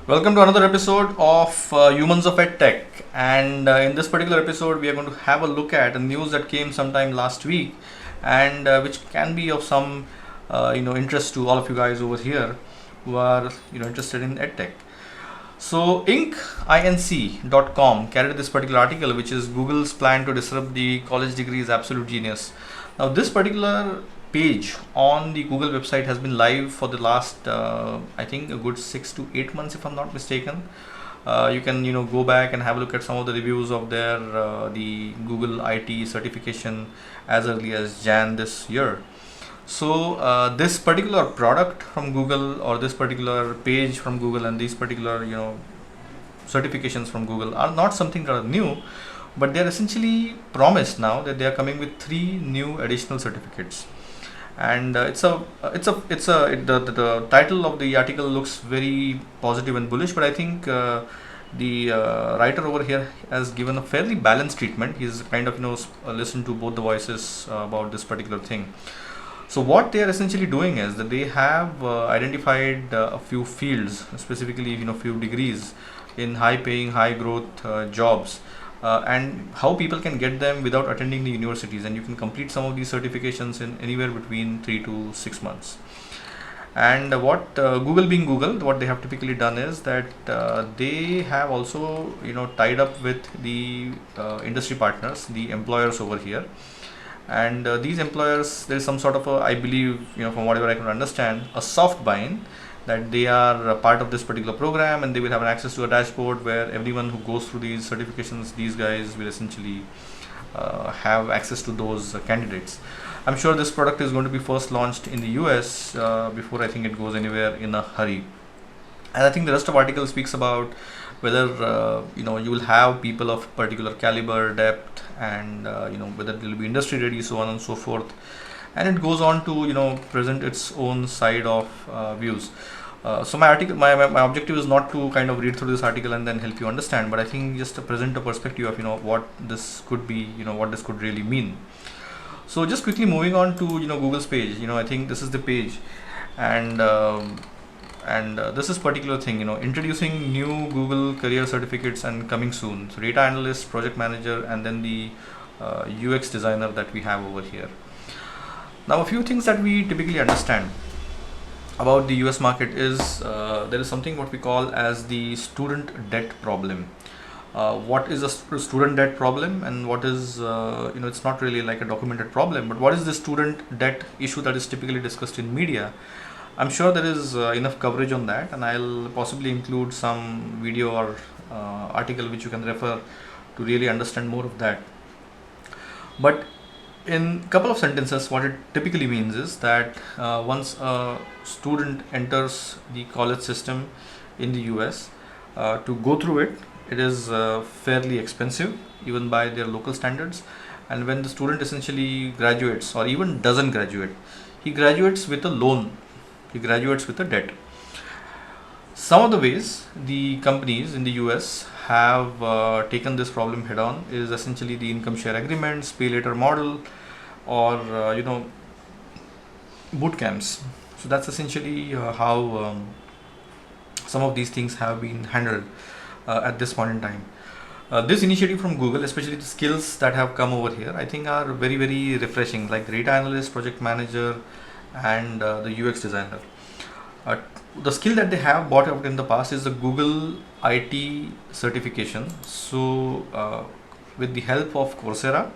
Welcome to another episode of Humans of EdTech. And in this particular episode, we are going to have a look at a news that came sometime last week, and which can be of some interest to all of you guys over here who are interested in EdTech. So Inc.com carried this particular article, which is Google's plan to disrupt the college degree is absolute genius. Now, this particular page on the Google website has been live for the last, I think, a good 6 to 8 months, if I'm not mistaken. You can go back and have a look at some of the reviews of their the Google IT certification as early as Jan this year. So this particular product from Google, or this particular page from Google, and these particular certifications from Google are not something that are new, but they are essentially promised now that they are coming with 3 new additional certificates. And the title of the article looks very positive and bullish, but I think the writer over here has given a fairly balanced treatment. He's kind of listened to both the voices about this particular thing. So what they are essentially doing is that they have identified a few fields, specifically few degrees in high paying, high growth jobs, and how people can get them without attending the universities, and you can complete some of these certifications in anywhere between 3 to 6 months. And what Google, being Google, what they have typically done is that they have also tied up with the industry partners, the employers over here. And these employers, there is some sort of a, I believe, from whatever I can understand, a soft buy-in, that they are a part of this particular program, and they will have an access to a dashboard where everyone who goes through these certifications, these guys will essentially have access to those candidates. I'm sure this product is going to be first launched in the US before I think it goes anywhere in a hurry. And I think the rest of the article speaks about whether you will have people of particular caliber, depth, and whether they will be industry ready, so on and so forth. And it goes on to present its own side of views. So my objective is not to kind of read through this article and then help you understand, but I think just to present a perspective of what this could be, what this could really mean. So just quickly moving on to Google's page. I think this is the page, and this is particular thing, introducing new Google career certificates and coming soon. So data analyst, project manager, and then the UX designer that we have over here. Now, a few things that we typically understand about the US market is there is something what we call as the student debt problem. What is a student debt problem, and what is it's not really like a documented problem, but what is the student debt issue that is typically discussed in media? I'm sure there is enough coverage on that, and I'll possibly include some video or article which you can refer to really understand more of that. But in a couple of sentences, what it typically means is that once a student enters the college system in the US, to go through it, it is fairly expensive, even by their local standards. And when the student essentially graduates, or even doesn't graduate, he graduates with a loan, he graduates with a debt. Some of the ways the companies in the US have taken this problem head on is essentially the income share agreements, pay later model, or boot camps. So that's essentially how some of these things have been handled at this point in time. This initiative from Google, especially the skills that have come over here, I think are very, very refreshing, like the data analyst, project manager, and the UX designer. The skill that they have bought out in the past is the Google IT certification. So with the help of Coursera,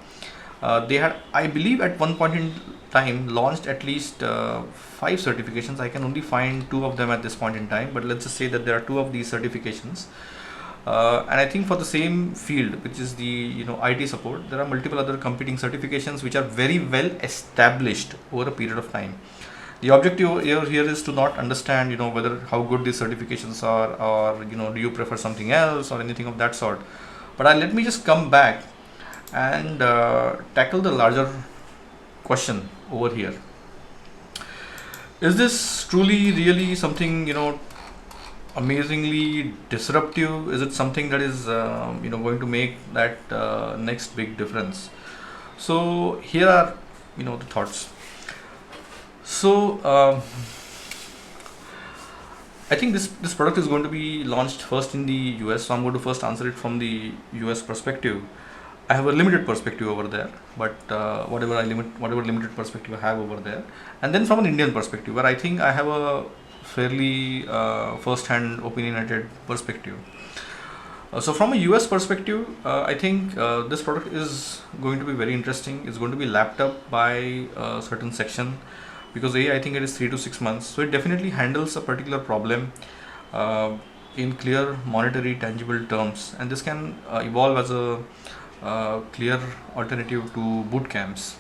they had, I believe, at one point in time launched at least 5 certifications. I can only find 2 of them at this point in time, but let's just say that there are 2 of these certifications. And I think for the same field, which is the IT support, there are multiple other competing certifications which are very well established over a period of time. The objective here is to not understand whether how good these certifications are, or do you prefer something else or anything of that sort. But let me just come back and tackle the larger question over here. Is this truly really something amazingly disruptive? Is it something that is going to make that next big difference? So here are the thoughts. So I think this product is going to be launched first in the US, so I'm going to first answer it from the US perspective. I have a limited perspective over there, but whatever limited perspective I have over there, and then from an Indian perspective, where I think I have a fairly first-hand opinionated perspective. So from a US perspective, I think this product is going to be very interesting. It's going to be lapped up by a certain section because I think it is 3 to 6 months. So it definitely handles a particular problem in clear monetary tangible terms, and this can evolve as a clear alternative to boot camps.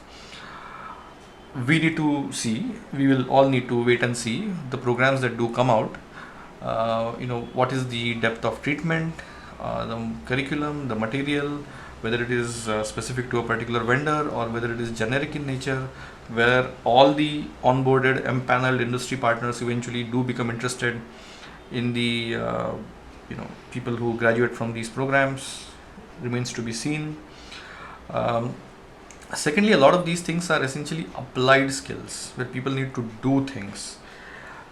We need to see. We will all need to wait and see the programs that do come out. What is the depth of treatment, the curriculum, the material, whether it is specific to a particular vendor or whether it is generic in nature, where all the onboarded empaneled industry partners eventually do become interested in the people who graduate from these programs remains to be seen. Secondly, a lot of these things are essentially applied skills where people need to do things,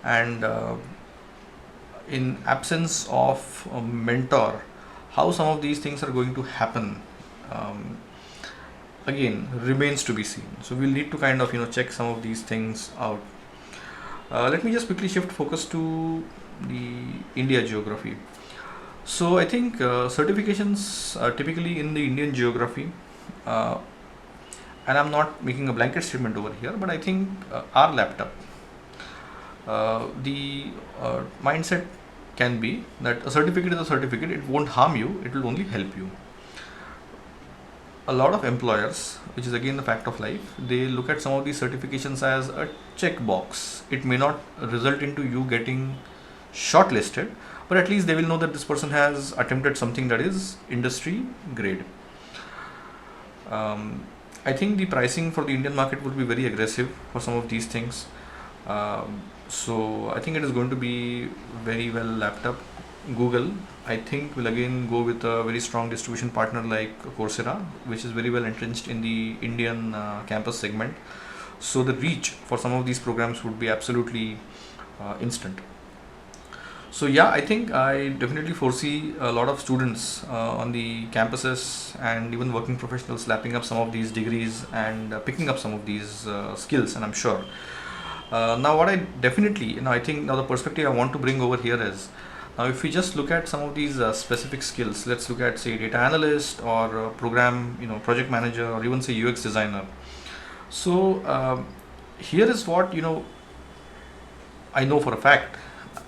and in absence of a mentor, how some of these things are going to happen again remains to be seen. So we'll need to kind of check some of these things out. Let me just quickly shift focus to the India geography. So I think certifications are typically in the Indian geography, and I'm not making a blanket statement over here, but I think are lapped up. The mindset can be that a certificate is a certificate, it won't harm you, it will only help you. A lot of employers, which is again the fact of life, they look at some of these certifications as a checkbox. It may not result into you getting shortlisted, but at least they will know that this person has attempted something that is industry grade. I think the pricing for the Indian market would be very aggressive for some of these things. So I think it is going to be very well lapped up. Google, I think, will again go with a very strong distribution partner like Coursera, which is very well entrenched in the Indian campus segment. So the reach for some of these programs would be absolutely instant. So yeah, I think I definitely foresee a lot of students on the campuses and even working professionals lapping up some of these degrees and picking up some of these skills, and I'm sure. Now what I definitely, I think now the perspective I want to bring over here is, now if we just look at some of these specific skills, let's look at say data analyst or program, project manager, or even say UX designer. So here is what, I know for a fact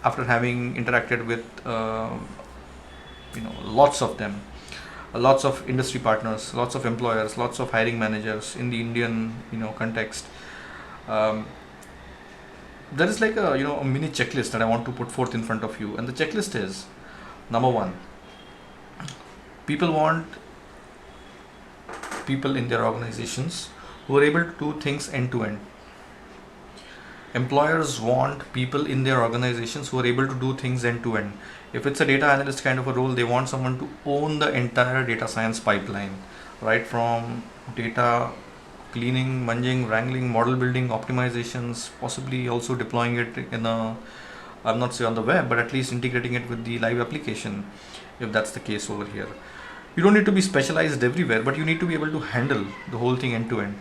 after having interacted with lots of them, lots of industry partners, lots of employers, lots of hiring managers in the Indian context. There is like a mini checklist that I want to put forth in front of you, and the checklist is: number one, people want people in their organizations who are able to do things end to end. Employers want people in their organizations who are able to do things end to end. If it's a data analyst kind of a role, they want someone to own the entire data science pipeline, right from data cleaning, munging, wrangling, model building, optimizations, possibly also deploying it in I'm not say on the web, but at least integrating it with the live application, if that's the case over here. You don't need to be specialized everywhere, but you need to be able to handle the whole thing end to end.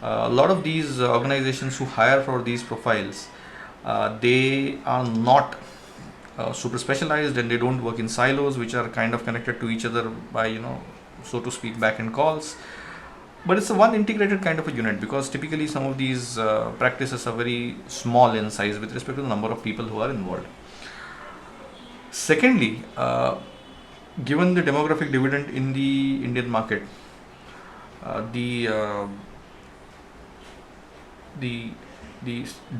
A lot of these organizations who hire for these profiles, they are not super specialized, and they don't work in silos which are kind of connected to each other by so to speak back end calls. But it's a one integrated kind of a unit, because typically some of these practices are very small in size with respect to the number of people who are involved. Secondly, given the demographic dividend in the Indian market, the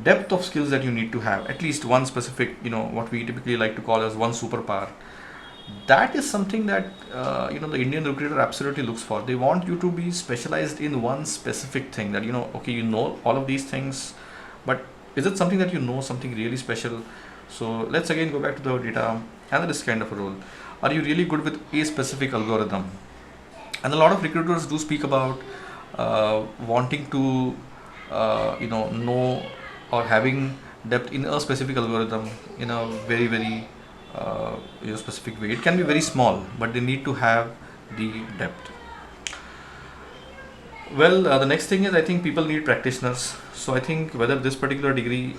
depth of skills that you need to have, at least one specific, what we typically like to call as one superpower, that is something that the Indian recruiter absolutely looks for. They want you to be specialized in one specific thing, that okay, all of these things, but is it something that something really special? So let's again go back to the data analyst kind of a role. Are you really good with a specific algorithm? And a lot of recruiters do speak about wanting to know or having depth in a specific algorithm in a very very specific way. It can be very small, but they need to have the depth. Well, the next thing is I think people need practitioners. So I think whether this particular degree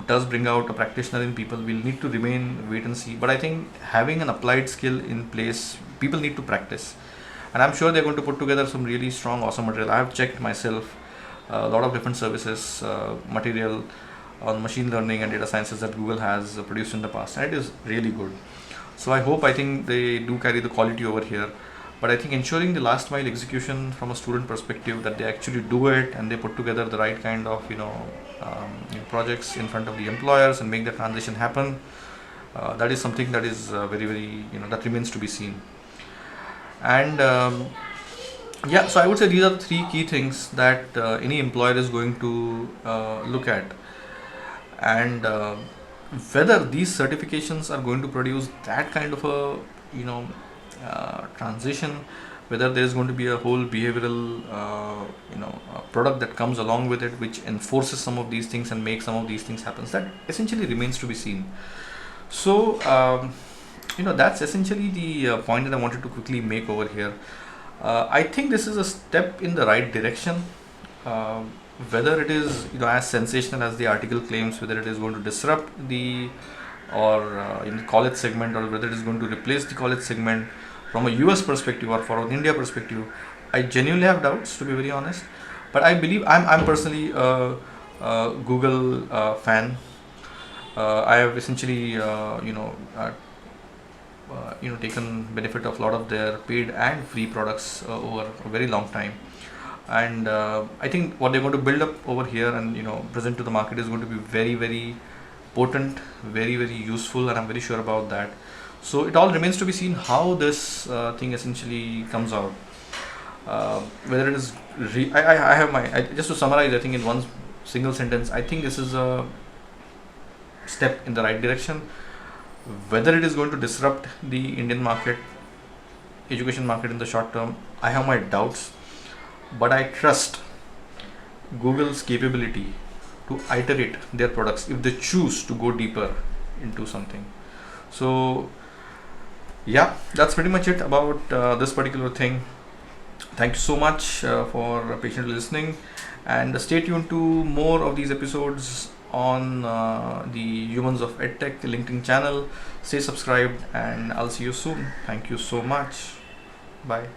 does bring out a practitioner in people, will need to remain wait and see. But I think having an applied skill in place, people need to practice, and I'm sure they're going to put together some really strong, awesome material. I have checked myself a lot of different services, material on machine learning and data sciences that Google has produced in the past, and it is really good. So I think they do carry the quality over here. But I think ensuring the last mile execution from a student perspective, that they actually do it and they put together the right kind of projects in front of the employers and make the transition happen, that is something that is very very that remains to be seen. And yeah, so I would say these are the three key things that any employer is going to look at. And whether these certifications are going to produce that kind of a transition, whether there is going to be a whole behavioral product that comes along with it, which enforces some of these things and makes some of these things happen, that essentially remains to be seen. So that's essentially the point that I wanted to quickly make over here. I think this is a step in the right direction. Whether it is as sensational as the article claims, whether it is going to disrupt the or in the college segment, or whether it is going to replace the college segment from a US perspective or from an India perspective, I genuinely have doubts, to be very honest. But I believe I'm personally a Google fan. I have essentially taken benefit of a lot of their paid and free products over a very long time. And I think what they're going to build up over here and present to the market is going to be very very potent, very very useful, and I'm very sure about that. So it all remains to be seen how this thing essentially comes out. Whether it is I have just to summarize, I think in one single sentence, I think this is a step in the right direction. Whether it is going to disrupt the Indian market, education market in the short term, I have my doubts. But I trust Google's capability to iterate their products if they choose to go deeper into something. So yeah, that's pretty much it about this particular thing. Thank you so much for patiently listening, and stay tuned to more of these episodes on the Humans of EdTech LinkedIn channel. Stay subscribed, and I'll see you soon. Thank you so much. Bye.